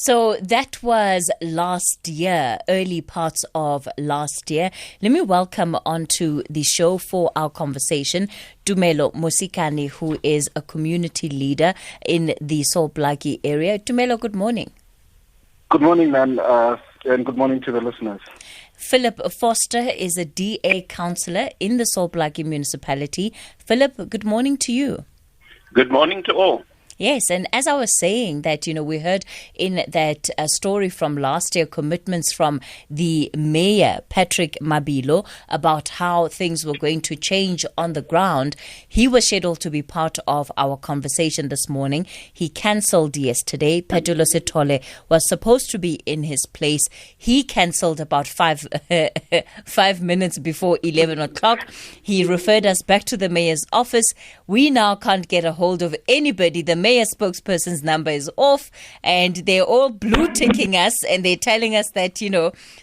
So that was last year, early parts of last year. Let me welcome onto the show for our conversation Tumelo Mosikare, who is a community leader in the Sol Plaatje area. Tumelo, good morning. Good morning, ma'am, and good morning to the listeners. Philip Vorster is a DA councillor in the Sol Plaatje Municipality. Philip, good morning to you. Good morning to all. Yes, and as I was saying that, we heard in that story from last year, commitments from the Mayor, Patrick Mabilo, about how things were going to change on the ground. He was scheduled to be part of our conversation this morning. He cancelled yesterday. Petulo Setole was supposed to be in his place. He cancelled about 5 minutes before 11 o'clock. He referred us back to the Mayor's office. We now can't get a hold of anybody. The Mayor spokesperson's number is off, and they're all blue ticking us, and they're telling us that,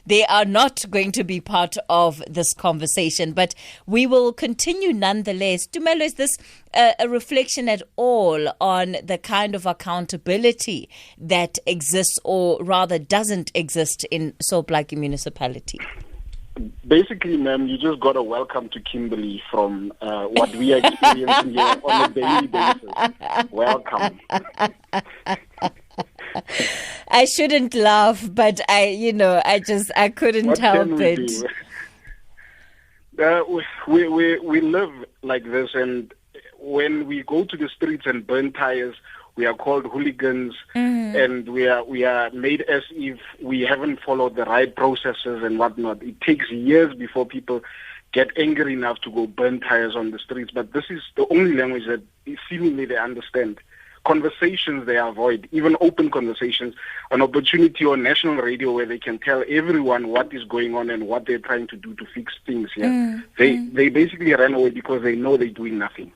they are not going to be part of this conversation. But we will continue nonetheless. Tumelo, is this a reflection at all on the kind of accountability that exists, or rather doesn't exist, in Sol Plaatje Municipality? Basically, ma'am, you just got a welcome to Kimberley from what we are experiencing here on a daily basis. Welcome. I shouldn't laugh, but I couldn't help it. We live like this, and when we go to the streets and burn tires, we are called hooligans, and we are made as if we haven't followed the right processes and whatnot. It takes years before people get angry enough to go burn tires on the streets. But this is the only language that seemingly they understand. Conversations they avoid, even open conversations, an opportunity on national radio where they can tell everyone what is going on and what they're trying to do to fix things. Yeah, they basically ran away because they know they're doing nothing.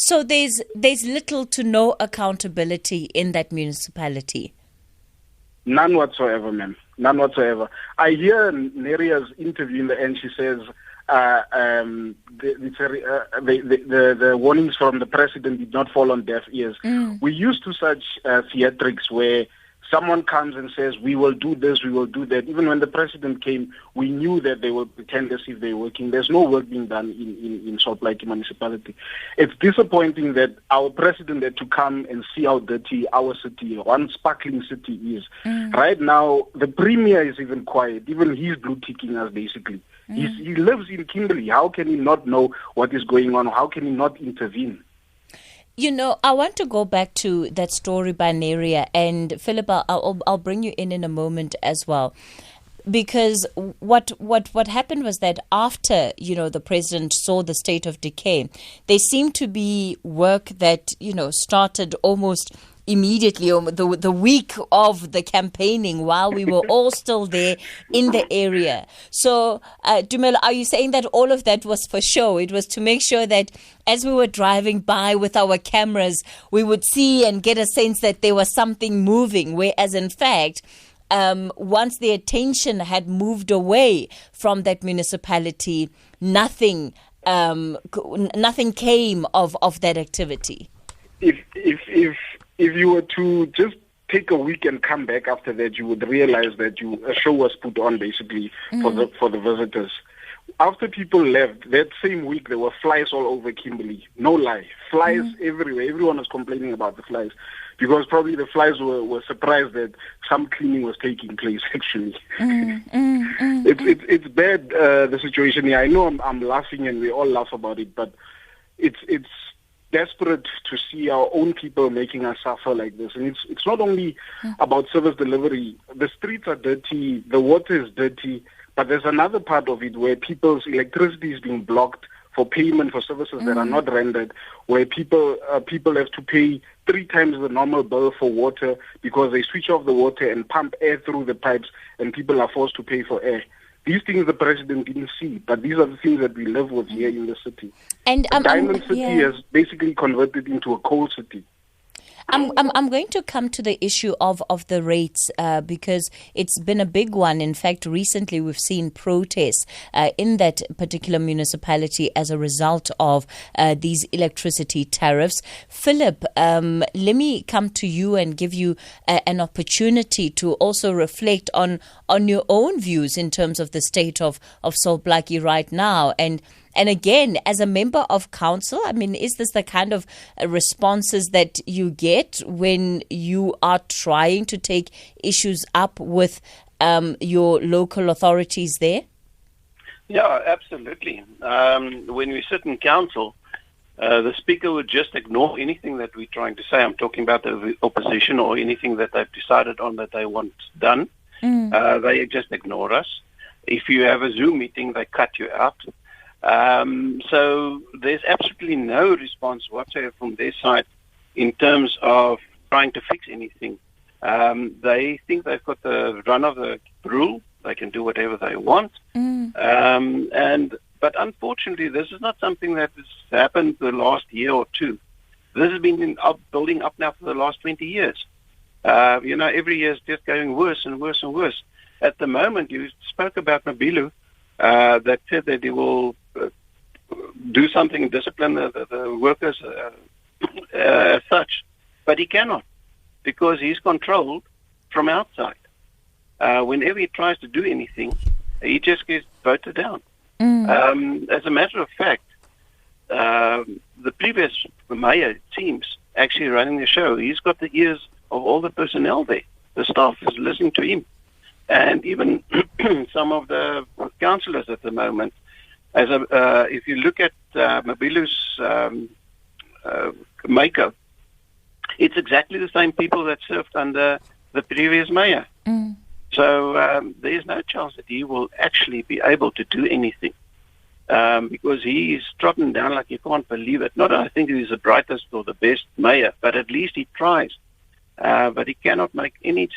So there's little to no accountability in that municipality? None whatsoever, ma'am. None whatsoever. I hear Neria's interview in the end. She says the warnings from the president did not fall on deaf ears. We used to such theatrics where someone comes and says, we will do this, we will do that. Even when the president came, we knew that they will pretend as if they're working. There's no work being done in Sol Plaatje Municipality. It's disappointing that our president had to come and see how dirty our city, one sparkling city, is. Right now, the premier is even quiet. Even he's blue-ticking us, basically. He lives in Kimberley. How can he not know what is going on? How can he not intervene? I want to go back to that story by Neria, and Philip, I'll bring you in a moment as well, because what happened was that after the president saw the state of decay, there seemed to be work that started almost immediately, the week of the campaigning, while we were all still there in the area. So, Tumelo, are you saying that all of that was for show? It was to make sure that as we were driving by with our cameras, we would see and get a sense that there was something moving, whereas in fact, once the attention had moved away from that municipality, nothing came of that activity? If you were to just take a week and come back after that, you would realize that a show was put on basically for the visitors. After people left, that same week there were flies all over Kimberley. No lie. Flies everywhere. Everyone was complaining about the flies because probably the flies were surprised that some cleaning was taking place, actually. It's bad, the situation here. I know I'm laughing and we all laugh about it, but it's desperate to see our own people making us suffer like this. And it's not only about service delivery. The streets are dirty, the water is dirty, but there's another part of it where people's electricity is being blocked for payment for services that are not rendered, where people have to pay 3 times the normal bill for water because they switch off the water and pump air through the pipes, and people are forced to pay for air. These things the president didn't see, but these are the things that we live with here in the city. And Diamond City has basically converted into a coal city. I'm going to come to the issue of the rates because it's been a big one. In fact, recently we've seen protests in that particular municipality as a result of these electricity tariffs. Philip, let me come to you and give you an opportunity to also reflect on your own views in terms of the state of Sol Plaatje right now. And again, as a member of council, I mean, is this the kind of responses that you get when you are trying to take issues up with your local authorities there? Yeah, absolutely. When we sit in council, the speaker would just ignore anything that we're trying to say. I'm talking about the opposition or anything that they've decided on that they want done. They just ignore us. If you have a Zoom meeting, they cut you out. So there's absolutely no response whatsoever from their side in terms of trying to fix anything. They think they've got the run of the rule. They can do whatever they want. But unfortunately, this is not something that has happened the last year or two. This has been building up now for the last 20 years. Every year is just going worse and worse and worse. At the moment, you spoke about Mabilo, that said that he will do something and discipline the workers as such. But he cannot, because he's controlled from outside. Whenever he tries to do anything, he just gets voted down. As a matter of fact, the previous mayor, it seems, actually running the show, he's got the ears of all the personnel there. The staff is listening to him. And even some of the councillors at the moment, if you look at Mabilo's makeup, it's exactly the same people that served under the previous mayor. So there's no chance that he will actually be able to do anything because he is trodden down like you can't believe it. Not that I think he's the brightest or the best mayor, but at least he tries. But he cannot make any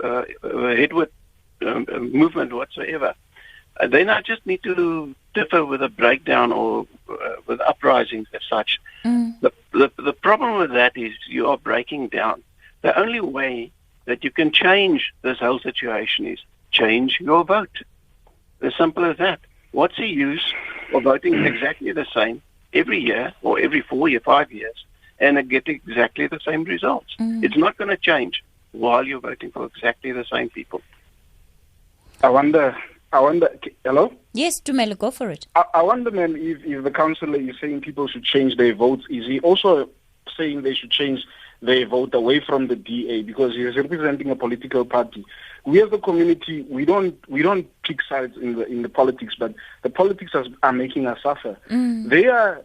headward movement whatsoever. Then I just need to differ with a breakdown or with uprisings as such. The problem with that is you are breaking down. The only way that you can change this whole situation is change your vote. As simple as that. What's the use of voting exactly the same every year or every 4 or 5 years and get exactly the same results? It's not going to change while you're voting for exactly the same people. I wonder, hello? Yes, Tumelo, go for it. I wonder, man, if the councillor is saying people should change their votes, is he also saying they should change their vote away from the DA because he is representing a political party? We as a community, we don't pick sides in the politics, but the politics are making us suffer. They are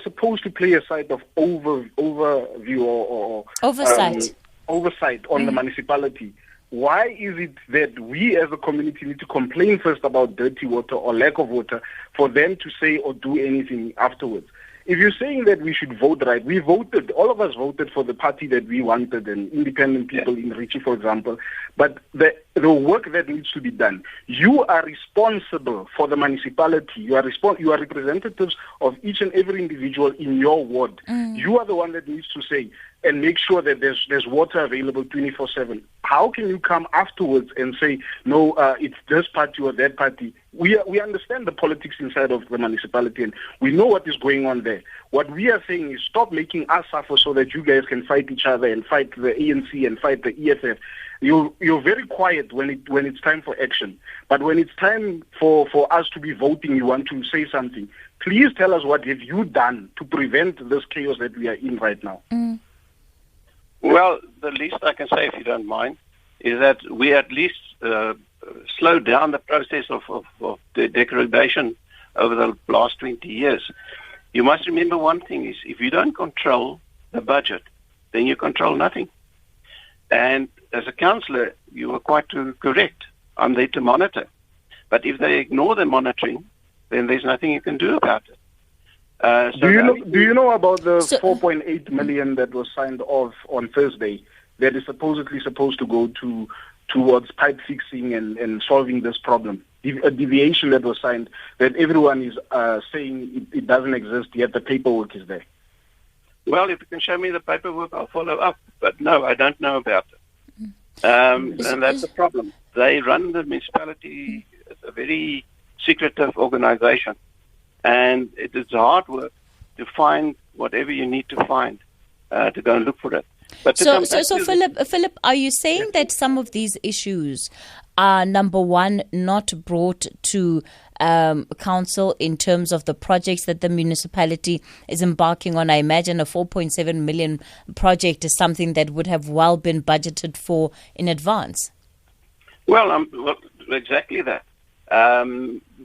supposed to play a side of overview or oversight on the municipality. Why is it that we as a community need to complain first about dirty water or lack of water for them to say or do anything afterwards? If you're saying that we should vote right, we voted, all of us voted for the party that we wanted, and independent people in Richie, for example. But the work that needs to be done, you are responsible for the municipality. You are representatives of each and every individual in your ward. You are the one that needs to say and make sure that there's water available 24/7. How can you come afterwards and say, no, it's this party or that party? We understand the politics inside of the municipality and we know what is going on there. What we are saying is stop making us suffer so that you guys can fight each other and fight the ANC and fight the EFF. You're very quiet when it's time for action. But when it's time for us to be voting, you want to say something. Please tell us what have you done to prevent this chaos that we are in right now. Well, the least I can say, if you don't mind, is that we at least slow down the process of the degradation over the last 20 years. You must remember one thing is, if you don't control the budget, then you control nothing. And as a councillor, you are quite correct. I'm there to monitor. But if they ignore the monitoring, then there's nothing you can do about it. Do you know about the 4.8 million that was signed off on Thursday that is supposedly supposed to go towards pipe fixing and solving this problem? A deviation that was signed that everyone is saying it doesn't exist, yet the paperwork is there. Well, if you can show me the paperwork, I'll follow up. But no, I don't know about it. And that's the problem. They run the municipality as a very secretive organization. And it is hard work to find whatever you need to find to go and look for it. But so Philip, are you saying that some of these issues are, number one, not brought to council in terms of the projects that the municipality is embarking on? I imagine a 4.7 million project is something that would have well been budgeted for in advance. Well, exactly that.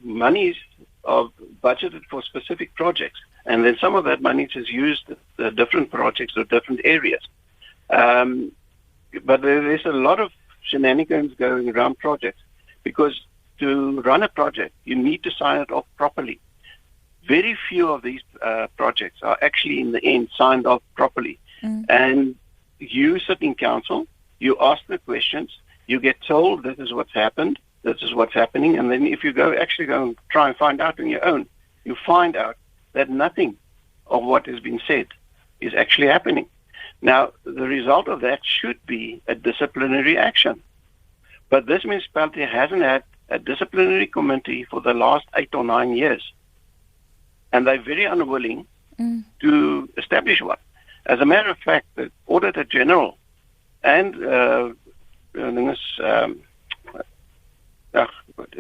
Monies are budgeted for specific projects, and then some of that money is used at different projects or different areas. But there's a lot of shenanigans going around projects, because to run a project, you need to sign it off properly. Very few of these projects are actually in the end signed off properly. And you sit in council, you ask the questions, you get told this is what's happened, this is what's happening, and then if you go and try and find out on your own, you find out that nothing of what has been said is actually happening. Now, the result of that should be a disciplinary action. But this municipality hasn't had a disciplinary committee for the last 8 or 9 years. And they're very unwilling to establish one. As a matter of fact, the Auditor General and the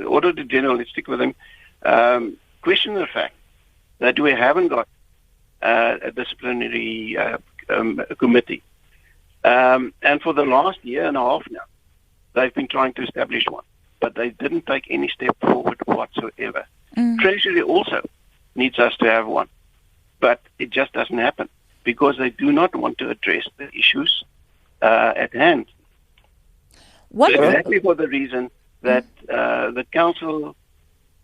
Auditor General, let's stick with him, question the fact that we haven't got a disciplinary committee. And for the last year and a half now, they've been trying to establish one, but they didn't take any step forward whatsoever. Treasury also needs us to have one, but it just doesn't happen because they do not want to address the issues at hand. Exactly for the reason that the council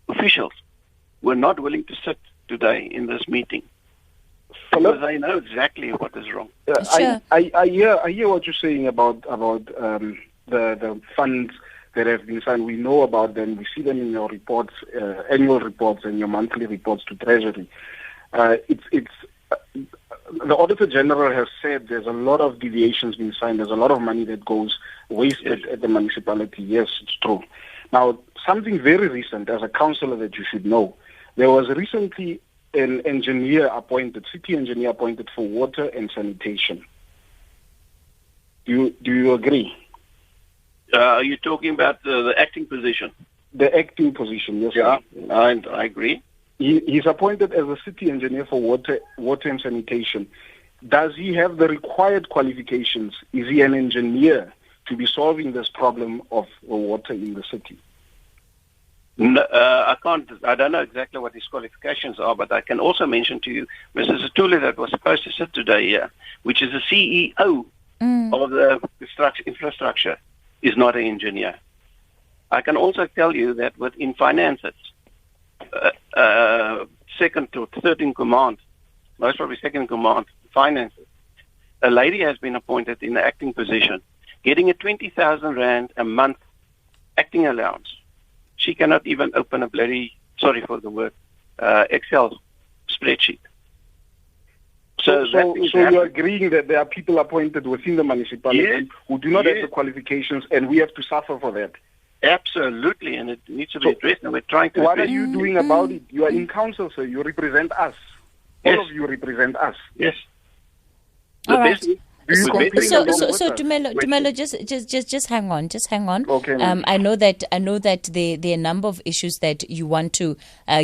officials were not willing to sit today in this meeting. Because they know exactly what is wrong. Sure. I hear what you're saying about the funds that have been signed. We know about them. We see them in your reports, annual reports and your monthly reports to Treasury. The Auditor General has said there's a lot of deviations being signed. There's a lot of money that goes wasted at the municipality. Yes, it's true. Now, something very recent, as a councillor that you should know, there was recently an engineer appointed, city engineer appointed for water and sanitation. Do you agree? Are you talking about the acting position? The acting position, yes. Yeah, I agree. He's appointed as a city engineer for water and sanitation. Does he have the required qualifications? Is he an engineer to be solving this problem of water in the city? No, I can't. I don't know exactly what his qualifications are, but I can also mention to you, Mr. Zituli, that was supposed to sit today here, which is the CEO of the infrastructure, is not an engineer. I can also tell you that within finances, second to third in command, most probably second in command, finances, a lady has been appointed in the acting position, getting a 20,000 rand a month acting allowance. She cannot even open a bloody, sorry for the word, Excel spreadsheet. So you're agreeing that there are people appointed within the municipality who do not have the qualifications, and we have to suffer for that? Absolutely, and it needs to be addressed, and we're trying to What are you doing about it? You are in council, sir. You represent us. All of you represent us. Yes. All right. So Tumelo, just hang on. Okay. I know that there are a number of issues that you want to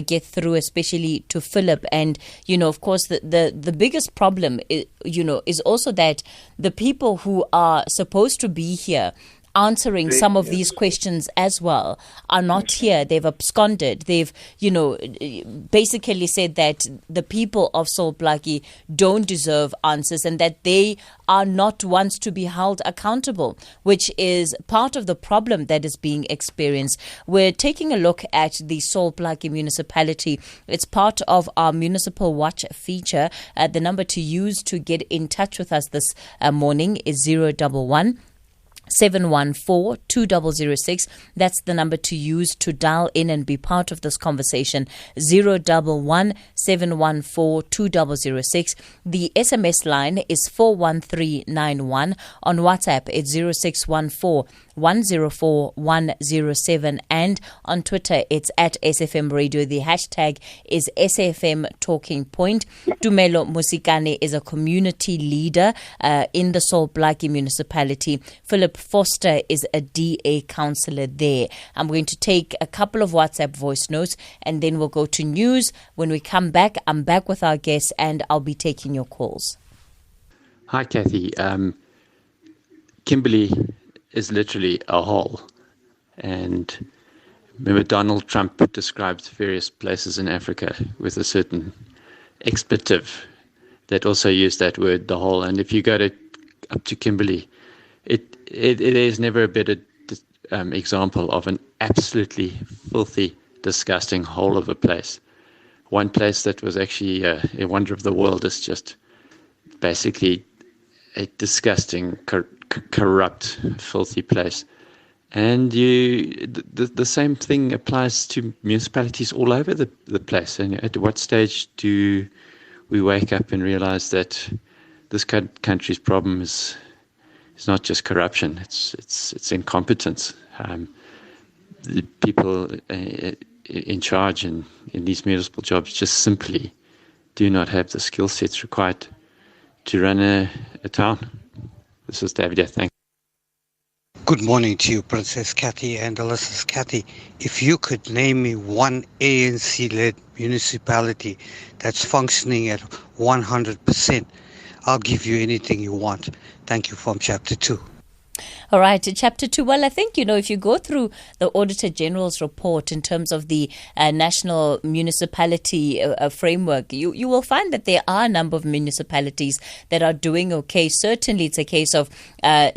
get through, especially to Philip, and of course, the biggest problem is also that the people who are supposed to be here answering some of these questions as well are not here. They've absconded. They've, basically said that the people of Sol Plaatje don't deserve answers and that they are not ones to be held accountable, which is part of the problem that is being experienced. We're taking a look at the Sol Plaatje Municipality. It's part of our Municipal Watch feature. The number to use to get in touch with us this morning is 011 714-2006. That's the number to use to dial in and be part of this conversation. 011-714-2006. The SMS line is 41391. On WhatsApp, it's 0614-104-107. And on Twitter, it's at SFM Radio. The hashtag is SAFM Talking Point. Tumelo Mosikare is a community leader in the Sol Plaatje Municipality. Philip Vorster is a DA councillor there. I'm going to take a couple of WhatsApp voice notes and then we'll go to news. When we come back, I'm back with our guests and I'll be taking your calls. Hi, Kathy. Kimberley is literally a hole. And remember, Donald Trump described various places in Africa with a certain expletive that also used that word, the hole. And if you go up to Kimberley, it is never a better example of an absolutely filthy, disgusting hole of a place. One place that was actually a wonder of the world is just basically a disgusting, corrupt, filthy place. And the same thing applies to municipalities all over the place. And at what stage do we wake up and realize that this country's problem is not just corruption, it's incompetence. The people in charge in these municipal jobs just simply do not have the skill sets required to run a town. This is David. Thank you. Good morning to you, Princess Kathy and the listeners. Kathy, if you could name me one ANC-led municipality that's functioning at 100%, I'll give you anything you want. Thank you from Chapter 2. All right, Chapter 2. Well, I think, if you go through the Auditor General's report in terms of the National Municipality Framework, you will find that there are a number of municipalities that are doing okay. Certainly, it's a case of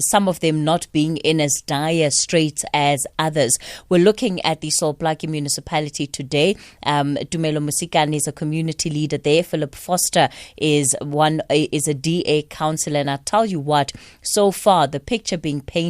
some of them not being in as dire straits as others. We're looking at the Sol Plaatje Municipality today. Tumelo Mosikare is a community leader there. Philip Vorster is a DA councillor. And I'll tell you what, so far, the picture being painted,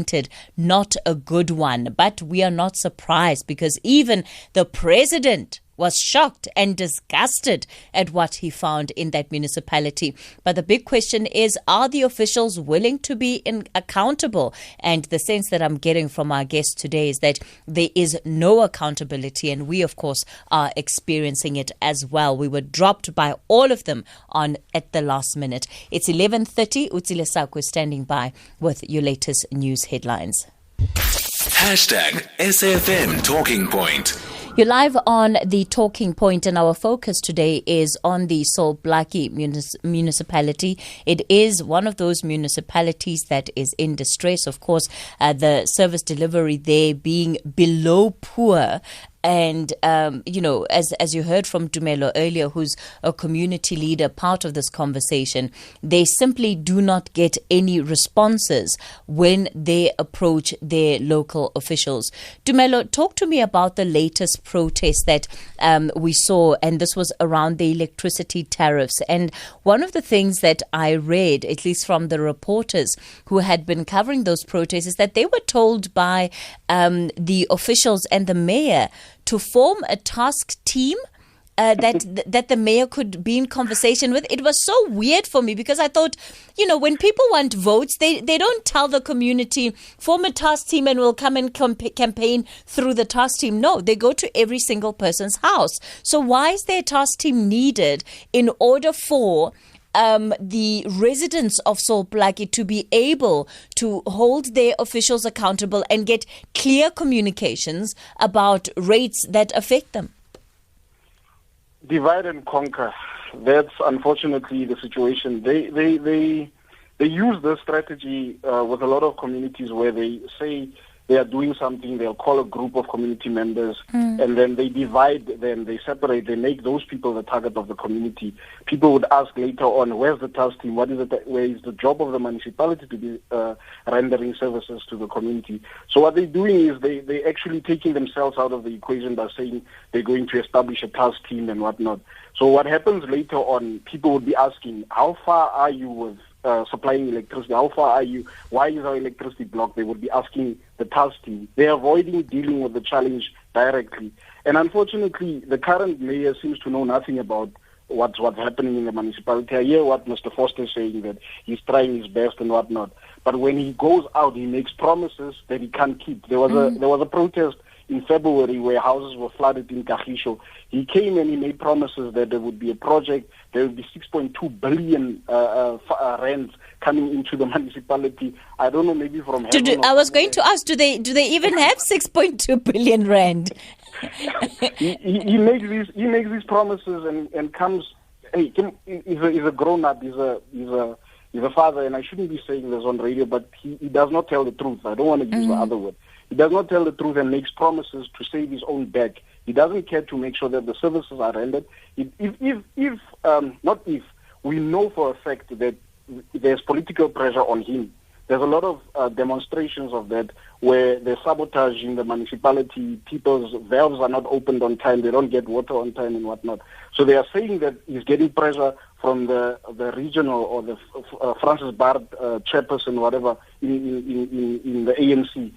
not a good one. But we are not surprised because even the president was shocked and disgusted at what he found in that municipality. But the big question is, are the officials willing to be accountable? And the sense that I'm getting from our guest today is that there is no accountability, and we, of course, are experiencing it as well. We were dropped by all of them at the last minute. It's 11:30. Utsile Sakwe standing by with your latest news headlines. Hashtag SAFM Talking Point. You're live on the Talking Point, and our focus today is on the Sol Plaatje municipality. It is one of those municipalities that is in distress. Of course, the service delivery there being below poor. And, as you heard from Tumelo earlier, who's a community leader, part of this conversation, they simply do not get any responses when they approach their local officials. Tumelo, talk to me about the latest protest that we saw, and this was around the electricity tariffs. And one of the things that I read, at least from the reporters who had been covering those protests, is that they were told by the officials and the mayor to form a task team that the mayor could be in conversation with. It was so weird for me because I thought, when people want votes, they don't tell the community, form a task team and we'll come and campaign through the task team. No, they go to every single person's house. So why is there a task team needed in order for the residents of Sol Plaatje to be able to hold their officials accountable and get clear communications about rates that affect them? Divide and conquer. That's unfortunately the situation. They use this strategy with a lot of communities where they say they are doing something, they'll call a group of community members, and then they divide them, they separate, they make those people the target of the community. People would ask later on, where's the task team? Where is the job of the municipality to be rendering services to the community? So what they're doing is they're actually taking themselves out of the equation by saying they're going to establish a task team and whatnot. So what happens later on, people would be asking, how far are you with supplying electricity? How far are you? Why is our electricity blocked? They would be asking the task team. They're avoiding dealing with the challenge directly. And unfortunately, the current mayor seems to know nothing about what's happening in the municipality. I hear what Mr. Vorster is saying, that he's trying his best and whatnot. But when he goes out, he makes promises that he can't keep. There was a protest in February where houses were flooded in Kagiso. He came and he made promises that there would be a project, there would be 6.2 billion rands coming into the municipality. I don't know, maybe from heaven. I was going to ask, do they even have 6.2 billion rand? he makes these promises and comes. Hey, he's a grown up. He's a father, and I shouldn't be saying this on radio, but he does not tell the truth. I don't want to use the other word. He does not tell the truth and makes promises to save his own back. He doesn't care to make sure that the services are rendered. We know for a fact that there's political pressure on him. There's a lot of demonstrations of that where they're sabotaging the municipality. People's valves are not opened on time. They don't get water on time and whatnot. So they are saying that he's getting pressure from the regional or the Francis Bard chairperson, whatever, in the ANC.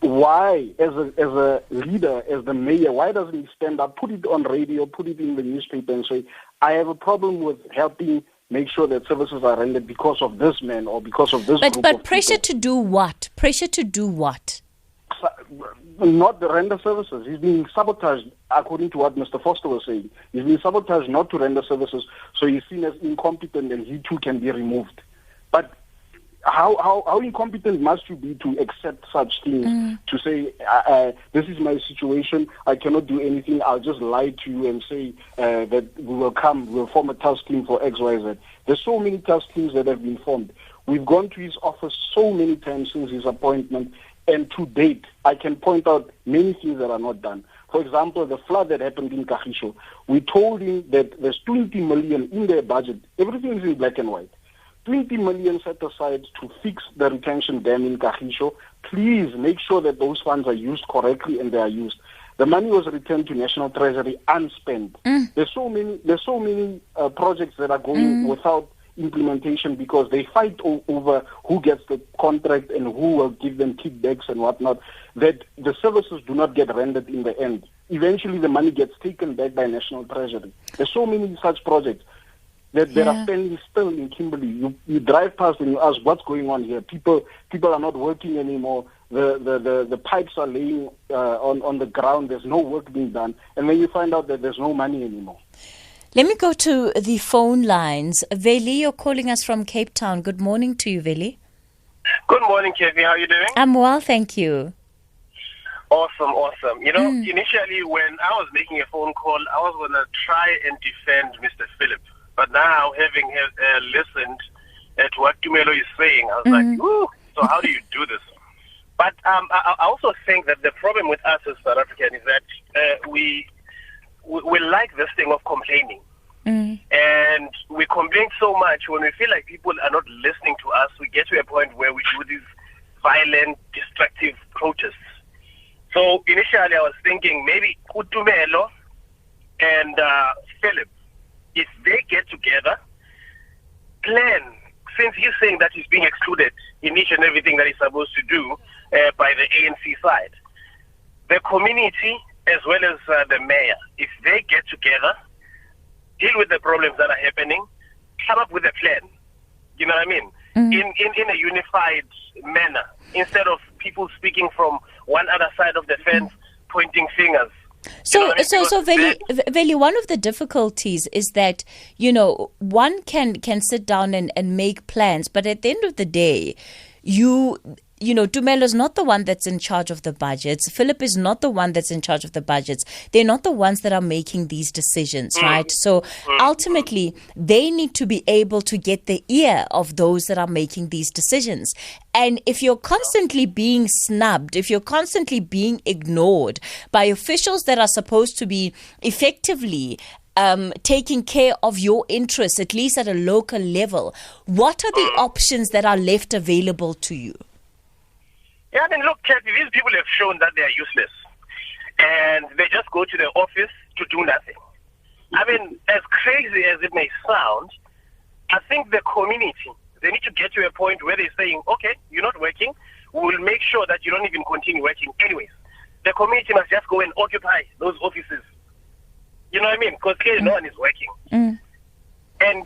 Why, as a leader, as the mayor, why doesn't he stand up, put it on radio, put it in the newspaper and say, I have a problem with helping make sure that services are rendered because of this man or because of this group But of pressure people. to do what? Pressure to do what? Not the render services. He's being sabotaged, according to what Mr. Vorster was saying. He's being sabotaged not to render services, so he's seen as incompetent and he too can be removed. But how incompetent must you be to accept such things, to say, this is my situation, I cannot do anything, I'll just lie to you and say that we'll form a task team for XYZ. There's so many task teams that have been formed. We've gone to his office so many times since his appointment, and to date, I can point out many things that are not done. For example, the flood that happened in Kagiso, we told him that there's 20 million in their budget. Everything is in black and white. 20 million set aside to fix the retention dam in Kagiso. Please make sure that those funds are used correctly and they are used. The money was returned to National Treasury unspent. There's so many projects that are going without implementation because they fight over who gets the contract and who will give them kickbacks and whatnot, that the services do not get rendered in the end. Eventually the money gets taken back by National Treasury. There's so many such projects that are standing still in Kimberley. You drive past and you ask, what's going on here? People are not working anymore. The pipes are laying on the ground. There's no work being done. And then you find out that there's no money anymore. Let me go to the phone lines. Veli, you're calling us from Cape Town. Good morning to you, Veli. Good morning, Kevi. How are you doing? I'm well, thank you. Awesome. You know, initially when I was making a phone call, I was going to try and defend Mr. Philip. But now, having listened to what Tumelo is saying, I was like, ooh, so how do you do this? But I also think that the problem with us as South Africans is that we like this thing of complaining. And we complain so much when we feel like people are not listening to us. We get to a point where we do these violent, destructive protests. So initially I was thinking maybe Tumelo and Philip, if they get together, plan, since he's saying that he's being excluded in each and everything that he's supposed to do by the ANC side, the community as well as the mayor, if they get together, deal with the problems that are happening, come up with a plan, you know what I mean, in a unified manner, instead of people speaking from one other side of the fence, pointing fingers. So Veli, one of the difficulties is that, one can sit down and make plans, but at the end of the day, Tumelo is not the one that's in charge of the budgets. Philip is not the one that's in charge of the budgets. They're not the ones that are making these decisions, right? So ultimately, they need to be able to get the ear of those that are making these decisions. And if you're constantly being snubbed, if you're constantly being ignored by officials that are supposed to be effectively taking care of your interests, at least at a local level, what are the options that are left available to you? Yeah, I mean, look, Kathy, these people have shown that they are useless. And they just go to the office to do nothing. I mean, as crazy as it may sound, I think the community, They need to get to a point where they're saying, okay, you're not working. We'll make sure that you don't even continue working anyways. The community must just go and occupy those offices. You know what I mean? Because clearly no one is working. And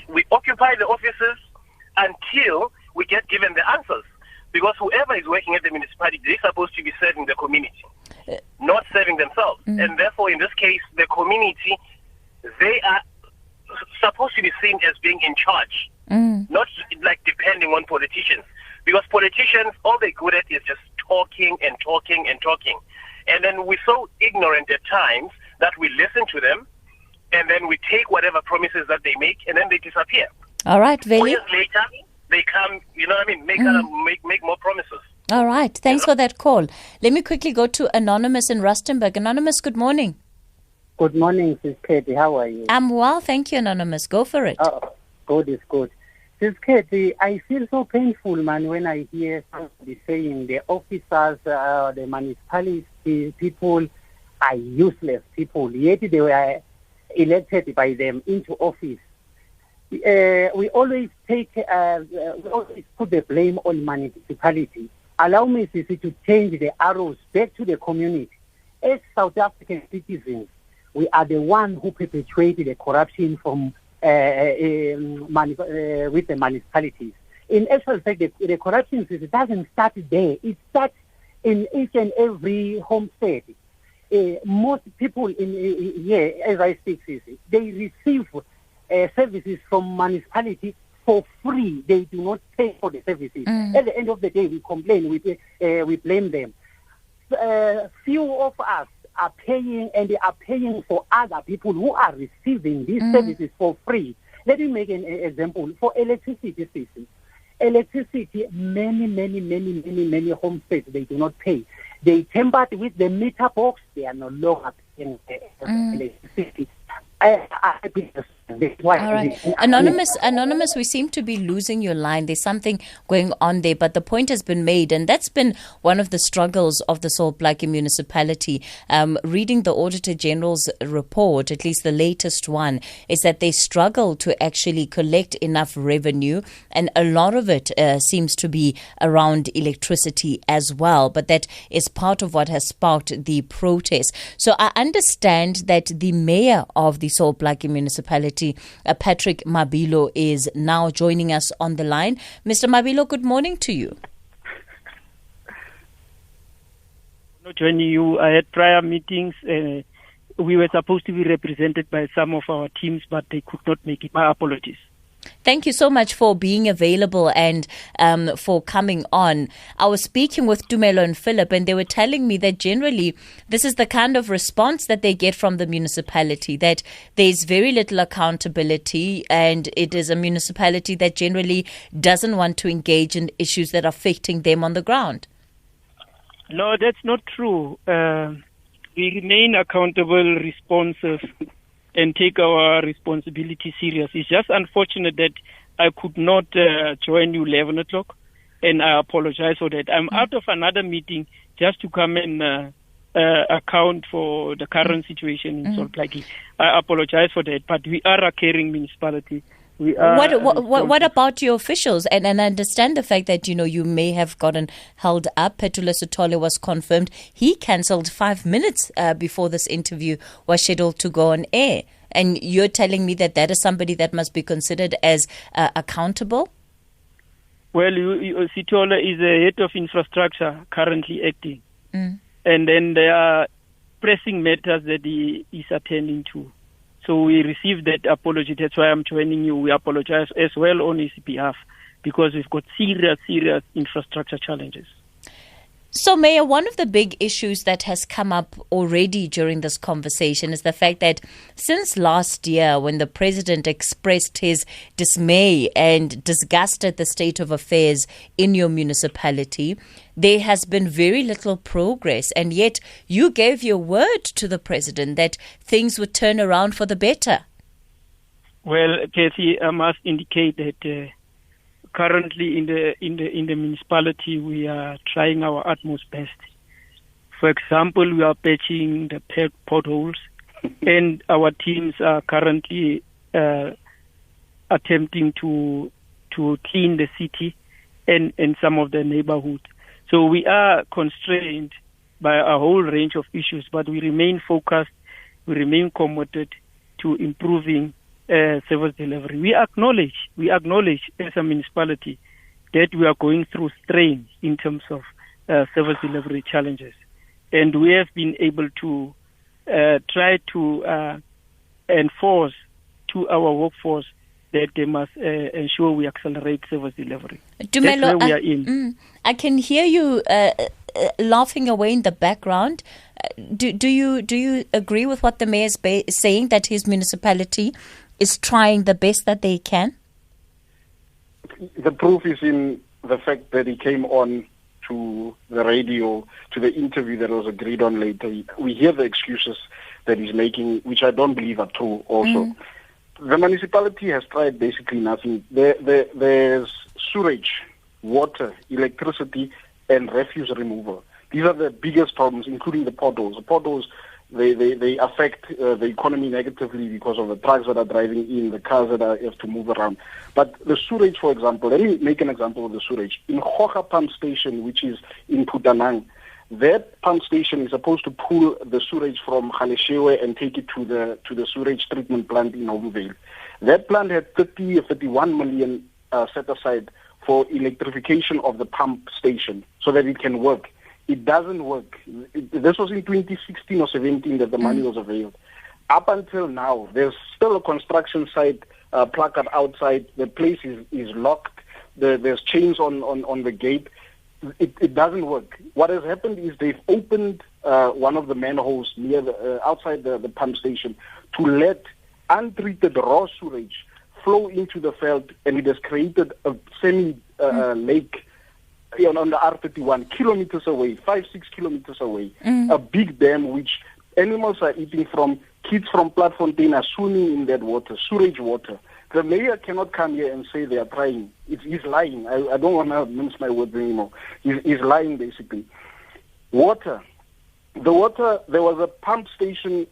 we occupy the offices until we get given the answers. Because whoever is working at the municipality, they're supposed to be serving the community, not serving themselves. And therefore, in this case, the community, they are supposed to be seen as being in charge, not like depending on politicians. Because politicians, all they're good at is just talking and talking and talking. And then we're so ignorant at times that we listen to them, and then we take whatever promises that they make, and then they disappear. All right, Veli. 4 years later, they come, you know what I mean, make more promises. All right, thanks for that call. Let me quickly go to Anonymous in Rustenburg. Anonymous, good morning. Good morning, Sis Katie. How are you? I'm well, thank you, Anonymous. Go for it. Oh, good is good. Sis Katie, I feel so painful, man, when I hear somebody saying the officers, the municipality people are useless people, yet they were elected by them into office. We always put the blame on municipality. Allow me, Sisi, to change the arrows back to the community. As South African citizens, we are the one who perpetuated the corruption from with the municipalities. In actual fact, the corruption it doesn't start there. It starts in each and every homestead. Most people in here, as I speak, they receive services from municipality for free. They do not pay for the services. At the end of the day, we complain, we blame them. Few of us are paying, and they are paying for other people who are receiving these services for free. Let me make an example. For electricity systems, many homesteads, they do not pay. They tampered with the meter box. They are no longer paying electricity. All right. Anonymous, we seem to be losing your line. There's something going on there, but the point has been made, and that's been one of the struggles of the Sol Plaatje Municipality. Reading the Auditor General's report, at least the latest one, is that they struggle to actually collect enough revenue, and a lot of it seems to be around electricity as well, but that is part of what has sparked the protest. So I understand that the mayor of the Sol Plaatje Municipality, Patrick Mabilo, is now joining us on the line. Mr. Mabilo, good morning to you. Not joining you. I had prior meetings. We were supposed to be represented by some of our teams, but they could not make it. My apologies. Thank you so much for being available and for coming on. I was speaking with Tumelo and Philip, and they were telling me that generally this is the kind of response that they get from the municipality, that there's very little accountability, and it is a municipality that generally doesn't want to engage in issues that are affecting them on the ground. No, that's not true. We remain accountable, responsive, and take our responsibility serious. It's just unfortunate that I could not join you 11 o'clock, and I apologize for that. I'm out of another meeting just to come and account for the current situation in Sol Plaatje. I apologize for that, but we are a caring municipality. What about your officials? And I understand the fact that, you may have gotten held up. Petula Sotole was confirmed. He cancelled 5 minutes before this interview was scheduled to go on air. And you're telling me that is somebody that must be considered as accountable? Well, Sitole is the head of infrastructure currently acting. And then there are pressing matters that he is attending to. So we received that apology. That's why I'm joining you. We apologize as well on his behalf, because we've got serious infrastructure challenges. So, Mayor, one of the big issues that has come up already during this conversation is the fact that since last year, when the president expressed his dismay and disgust at the state of affairs in your municipality, there has been very little progress. And yet you gave your word to the president that things would turn around for the better. Well, Kathy, I must indicate that currently in the municipality, we are trying our utmost best. For example, we are patching the potholes, and our teams are currently attempting to to clean the city and some of the neighborhoods. So we are constrained by a whole range of issues, but we remain focused, we remain committed to improving service delivery. We acknowledge as a municipality that we are going through strains in terms of service delivery challenges. And we have been able to try to enforce to our workforce that they must ensure we accelerate service delivery. Tumelo, that's where we are in. I can hear you laughing away in the background. Do you agree with what the mayor is saying, that his municipality is trying the best that they can? The proof is in the fact that he came on to the radio, to the interview that was agreed on later. We hear the excuses that he's making, which I don't believe are true also. The municipality has tried basically nothing. There's sewage, water, electricity, and refuse removal. These are the biggest problems, including the potholes. The potholes, they affect the economy negatively because of the trucks that are driving in, the cars that have to move around. But the sewage, for example, let me make an example of the sewage. In Hoga Pump Station, which is in Putanang, that pump station is supposed to pull the sewage from Kgaleshewe and take it to the sewage treatment plant in Homevale. That plant had 31 million set aside for electrification of the pump station so that it can work. It doesn't work. This was in 2016 or 17 that the money was availed. Up until now, there's still a construction site placard outside. The place is locked. There's chains on the gate. It doesn't work. What has happened is they've opened one of the manholes near outside the pump station to let untreated raw sewage flow into the veld, and it has created a semi-lake on the R31, kilometers away, 5-6 kilometers away. A big dam which animals are eating from. Kids from Platfontein are swimming in that water, sewage water. The mayor cannot come here and say they are trying. He's lying. I don't want to mince my words anymore. He's lying, basically. Water. The water, there was a pump station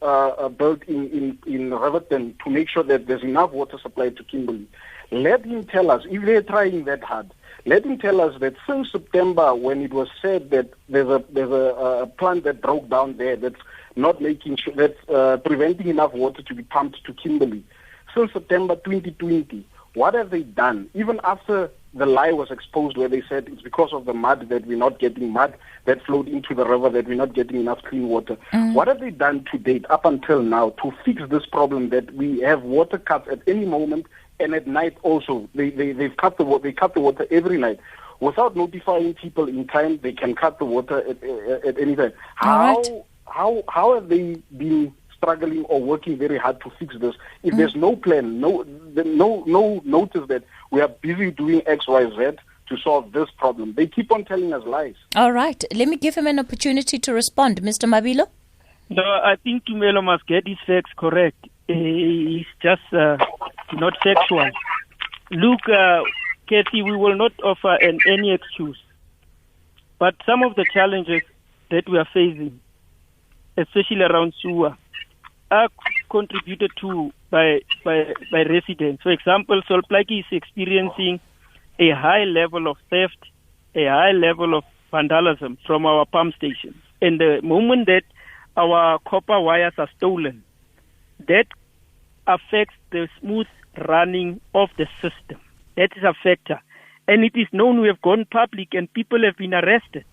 built in Riverton to make sure that there's enough water supply to Kimberley. Let him tell us, if they're trying that hard, let him tell us that since September, when it was said that there's a plant that broke down there that's not making sure, that's preventing enough water to be pumped to Kimberley. Since September 2020, what have they done? Even after the lie was exposed where they said it's because of the mud that we're not getting mud that flowed into the river, that we're not getting enough clean water. What have they done to date up until now to fix this problem that we have water cuts at any moment and at night also? They've cut the water. They cut the water every night. Without notifying people in time, they can cut the water at any time. How have they been struggling or working very hard to fix this? If there's no plan, no notice that we are busy doing X, Y, Z to solve this problem. They keep on telling us lies. All right. Let me give him an opportunity to respond. Mr. Mabilo? No, I think Tumelo must get his facts correct. He's just not factual. Look, Kathy, we will not offer any excuse. But some of the challenges that we are facing, especially around sewer, are contributed to by residents. For example, Sol Plaatje is experiencing a high level of theft, a high level of vandalism from our pump stations. And the moment that our copper wires are stolen, that affects the smooth running of the system. That is a factor. And it is known, we have gone public and people have been arrested.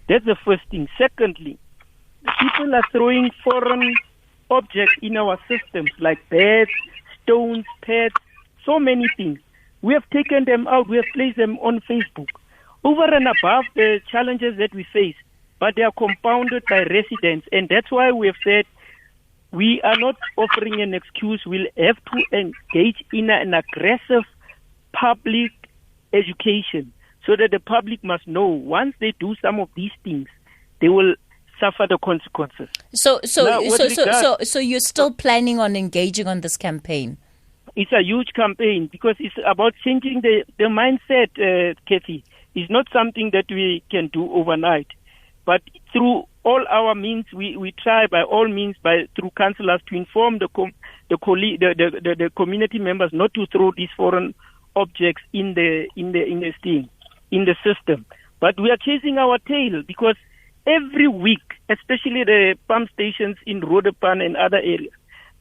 That's the first thing. Secondly, people are throwing foreign objects in our systems like beds, stones, pads, so many things. We have taken them out. We have placed them on Facebook. Over and above the challenges that we face, but they are compounded by residents. And that's why we have said we are not offering an excuse. We'll have to engage in an aggressive public education so that the public must know once they do some of these things, they will suffer the consequences. So you're still planning on engaging on this campaign? It's a huge campaign because it's about changing the mindset, Kathy. It's not something that we can do overnight. But through all our means, we try by all means, through councillors, to inform the community members not to throw these foreign objects in the system. But we are chasing our tail because every week, especially the pump stations in Roodepan and other areas,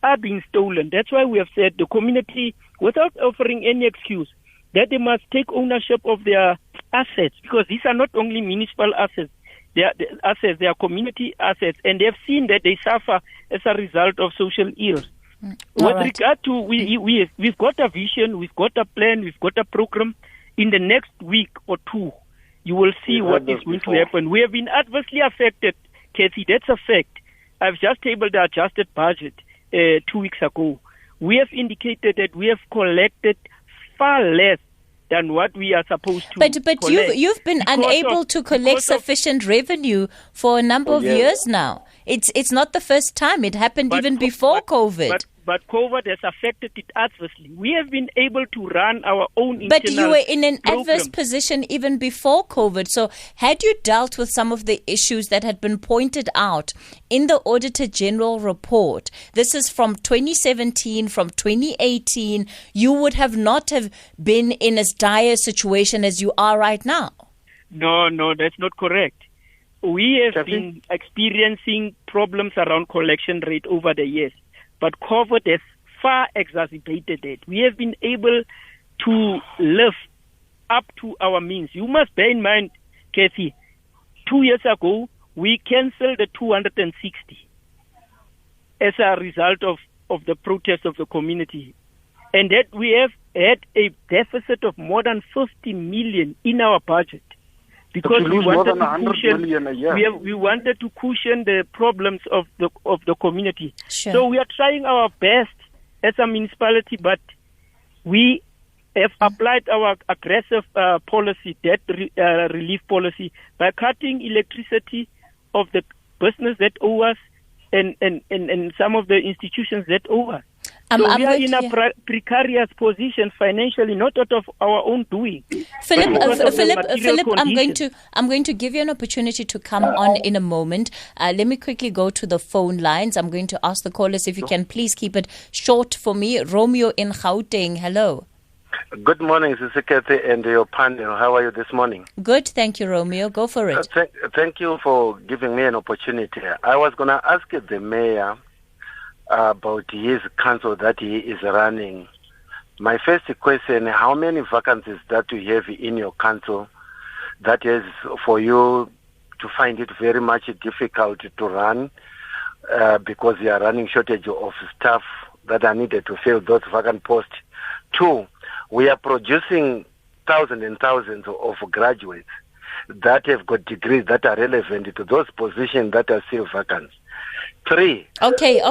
are being stolen. That's why we have said the community, without offering any excuse, that they must take ownership of their assets, because these are not only municipal assets, they are community assets, and they have seen that they suffer as a result of social ills. With regard to, we've got a vision, we've got a plan, we've got a program. In the next week or two, you will see what is going to happen. We have been adversely affected, Kathy, that's a fact. I've just tabled the adjusted budget 2 weeks ago. We have indicated that we have collected far less than what we are supposed to. But you've been unable to collect sufficient revenue for a number of years now. It's not the first time. It happened even before COVID. But COVID has affected it adversely. We have been able to run our own internal But you were in an program. adverse position even before COVID. So had you dealt with some of the issues that had been pointed out in the Auditor General report, this is from 2017, from 2018, you would have not have been in as dire a situation as you are right now. No, that's not correct. We have been experiencing problems around collection rate over the years. But COVID has far exacerbated it. We have been able to live up to our means. You must bear in mind, Kathy, 2 years ago, we cancelled the 260 as a result of the protest of the community. And that we have had a deficit of more than 50 million in our budget. Because we wanted to cushion the problems of the community. Sure. So we are trying our best as a municipality, but we have applied our aggressive policy, debt relief policy, by cutting electricity of the business that owe us and some of the institutions that owe us. So we are in a precarious position financially, not out of our own doing. Philip, I'm going to give you an opportunity to come on in a moment. Let me quickly go to the phone lines. I'm going to ask the callers if you can please keep it short for me. Romeo in Gauteng, hello. Good morning, Sister Kathy and your panel. How are you this morning? Good, thank you, Romeo. Go for it. Thank you for giving me an opportunity. I was going to ask the mayor about his council that he is running. My first question, how many vacancies that you have in your council that is for you to find it very much difficult to run because you are running shortage of staff that are needed to fill those vacant posts? 2, we are producing thousands and thousands of graduates that have got degrees that are relevant to those positions that are still vacant. 3. Okay,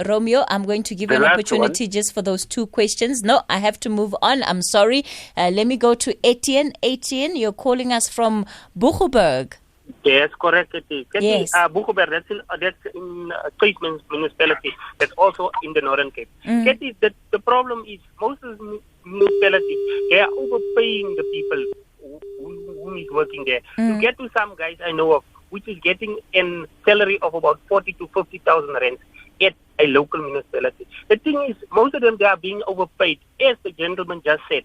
Romeo, I'm going to give you an opportunity just for those 2 questions. No, I have to move on. I'm sorry. Let me go to Etienne. Etienne, you're calling us from Boegoeberg. Yes, correct. Yes. Boegoeberg, that's in Cape Municipality. That's also in the Northern Cape. The problem is most of the municipalities, they are overpaying the people who is working there. You get to some guys I know of, which is getting a salary of about 40 to 50,000 rand at a local municipality. The thing is, most of them, they are being overpaid. As the gentleman just said,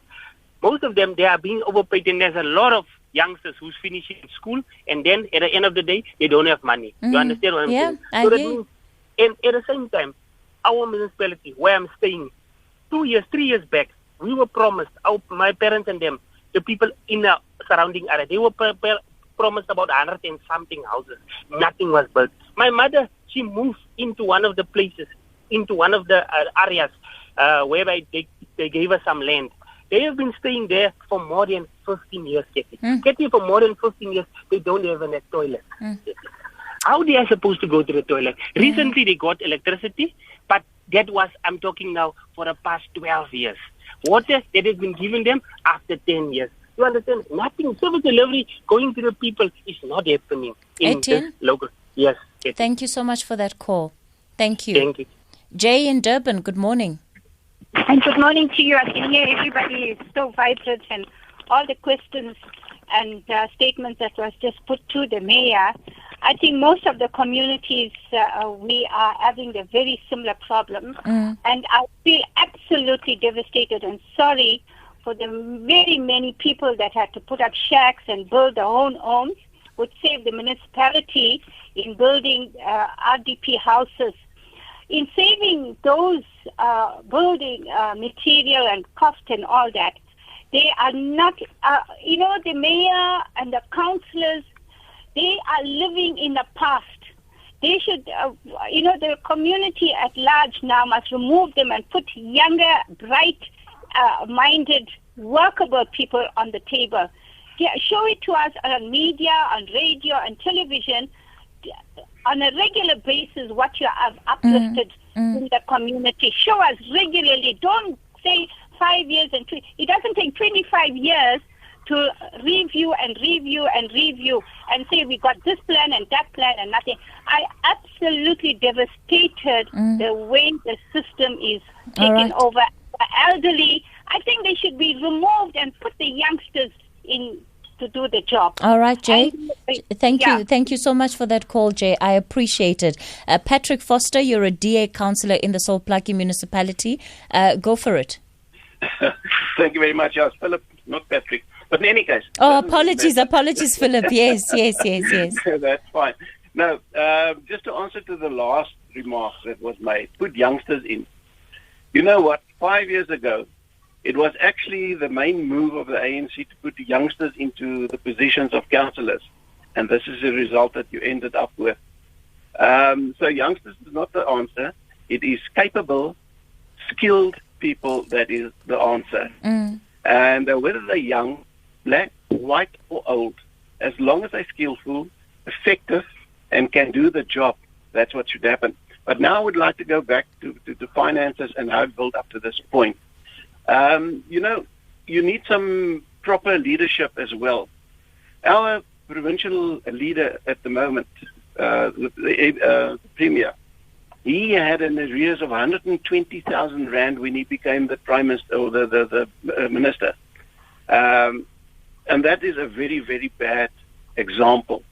most of them, they are being overpaid, and there's a lot of youngsters who's finishing school, and then at the end of the day, they don't have money. You understand what I'm saying? So that means, and at the same time, our municipality, where I'm staying, 2 years, 3 years back, we were promised, my parents and them, the people in the surrounding area, they were promised about 100 and something houses. Nothing was built. My mother, she moved into one of the places, into one of the areas whereby they gave us some land. They have been staying there for more than 15 years, Kathy. For more than 15 years, they don't have a toilet. How they are supposed to go to the toilet? Recently, they got electricity, but that was, I'm talking now, for the past 12 years. Water that has been given them after 10 years. You understand? Nothing. Service delivery going to the people is not happening in the local. Yes. Thank you so much for that call. Thank you. Thank you. Jay in Durban, good morning. And good morning to you. I can hear everybody is so vibrant and all the questions and statements that was just put to the mayor. I think most of the communities, we are having a very similar problem. And I feel absolutely devastated and sorry for the very many people that had to put up shacks and build their own homes, would save the municipality in building RDP houses. In saving those building material and cost and all that, they are not, the mayor and the councillors, they are living in the past. They should, the community at large now must remove them and put younger, bright-minded, workable people on the table. Yeah, show it to us on media, on radio, and television, on a regular basis what you have uplifted in the community. Show us regularly. Don't say 5 years and 2. It doesn't take 25 years to review and say we got this plan and that plan and nothing. I absolutely devastated the way the system is taken over. The elderly, I think they should be removed and put the youngsters in to do the job. All right, Jay. Thank you. Thank you so much for that call, Jay. I appreciate it. Patrick Vorster, you're a DA councillor in the Sol Plaatje Municipality. Go for it. Thank you very much. Yes, Philip, not Patrick. But in any case. Oh, apologies, Philip. Yes. That's fine. No, just to answer to the last remark that was made, put youngsters in. You know what? 5 years ago, it was actually the main move of the ANC to put the youngsters into the positions of councillors. And this is the result that you ended up with. So youngsters is not the answer. It is capable, skilled people that is the answer. And whether they're young, black, white, or old, as long as they're skillful, effective, and can do the job, that's what should happen. But now I would like to go back to the finances and how it built up to this point. You need some proper leadership as well. Our provincial leader at the moment, the Premier, he had an arrears of 120,000 rand when he became the Prime Minister or the Minister. And that is a very, very bad example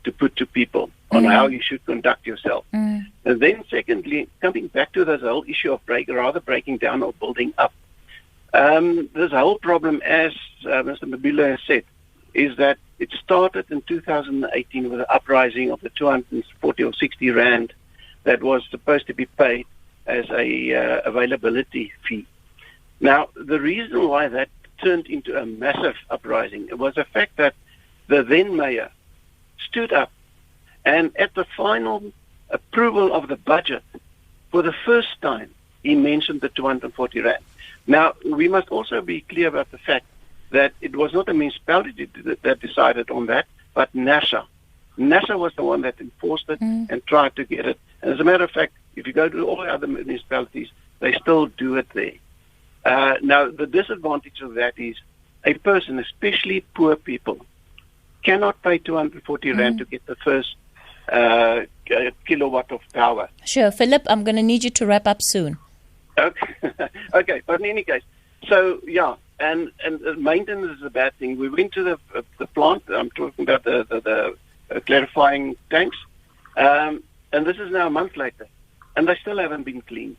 to put to people on how you should conduct yourself. And then secondly, coming back to this whole issue of breaking down or building up. This whole problem, as Mr. Mabilo has said, is that it started in 2018 with the uprising of the 240 or 60 rand that was supposed to be paid as a availability fee. Now, the reason why that turned into a massive uprising was the fact that the then mayor stood up and at the final approval of the budget, for the first time, he mentioned the 240 rand. Now, we must also be clear about the fact that it was not the municipality that decided on that, but NASA. NASA was the one that enforced it and tried to get it. And as a matter of fact, if you go to all the other municipalities, they still do it there. Now, the disadvantage of that is a person, especially poor people, cannot pay 240 rand to get the first kilowatt of power. Sure. Philip, I'm going to need you to wrap up soon. Okay, but in any case, so yeah, and maintenance is a bad thing. We went to the plant. I'm talking about the clarifying tanks, and this is now a month later, and they still haven't been cleaned.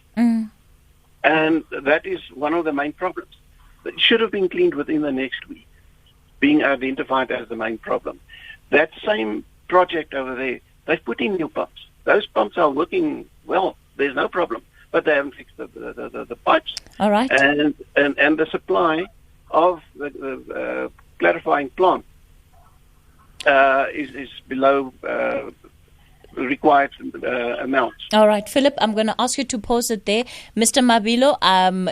And that is one of the main problems. It should have been cleaned within the next week, being identified as the main problem. That same project over there, they've put in new pumps. Those pumps are working well. There's no problem. But they haven't fixed the pipes. All right. And the supply of the clarifying plant is below required amounts. All right, Philip, I'm going to ask you to pause it there. Mr. Mabilo,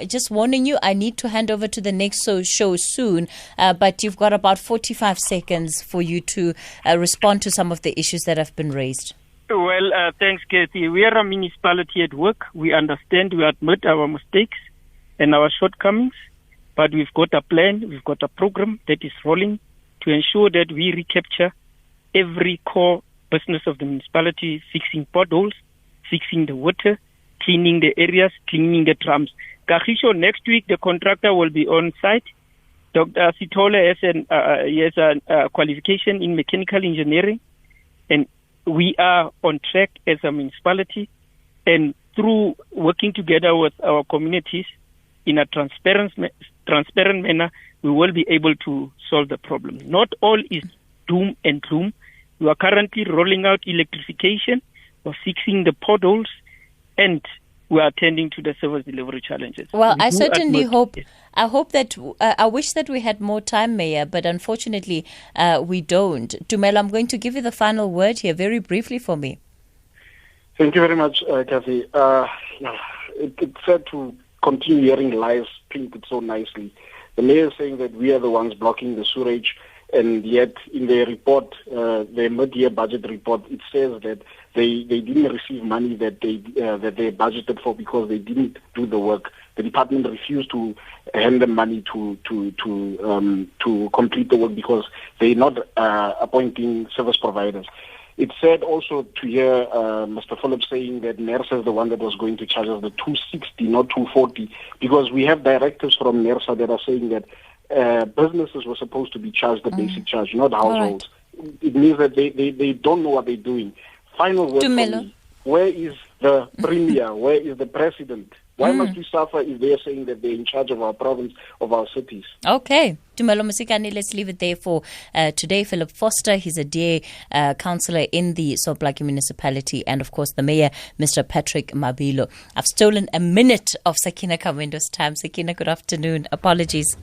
just warning you, I need to hand over to the next show soon, but you've got about 45 seconds for you to respond to some of the issues that have been raised. Well, thanks, Kathy. We are a municipality at work. We understand, we admit our mistakes and our shortcomings, but we've got a plan, we've got a program that is rolling to ensure that we recapture every core business of the municipality, fixing potholes, fixing the water, cleaning the areas, cleaning the trams. Kagisho, next week the contractor will be on site. Dr. Sitole has a qualification in mechanical engineering, and we are on track as a municipality, and through working together with our communities, in a transparent manner, we will be able to solve the problem. Not all is doom and gloom. We are currently rolling out electrification, we're fixing the potholes, and we are attending to the service delivery challenges. Well, I certainly hope. I hope that I wish that we had more time, Mayor, but unfortunately we don't. Tumelo, I'm going to give you the final word here, very briefly for me. Thank you very much, Kathy. It's sad to continue hearing lies painted so nicely. The mayor is saying that we are the ones blocking the sewerage, and yet in their report, their mid-year budget report, it says that they didn't receive money that they budgeted for because they didn't do the work. The department refused to hand them money to complete the work because they're not appointing service providers. It's sad also to hear Mr. Philip saying that NERSA is the one that was going to charge us the 260, not 240, because we have directives from NERSA that are saying that businesses were supposed to be charged the basic charge, not households. Right. It means that they don't know what they're doing. Final word from me. Where is the premier? Where is the president? Why must we suffer if they're saying that they're in charge of our province, of our cities? Okay. Tumelo Mosikare, let's leave it there for today. Philip Vorster, he's a DA councillor in the Sol Plaatje Municipality, and of course the Mayor, Mr. Patrick Mabilo. I've stolen a minute of Sakina Kamendo's time. Sakina, good afternoon. Apologies.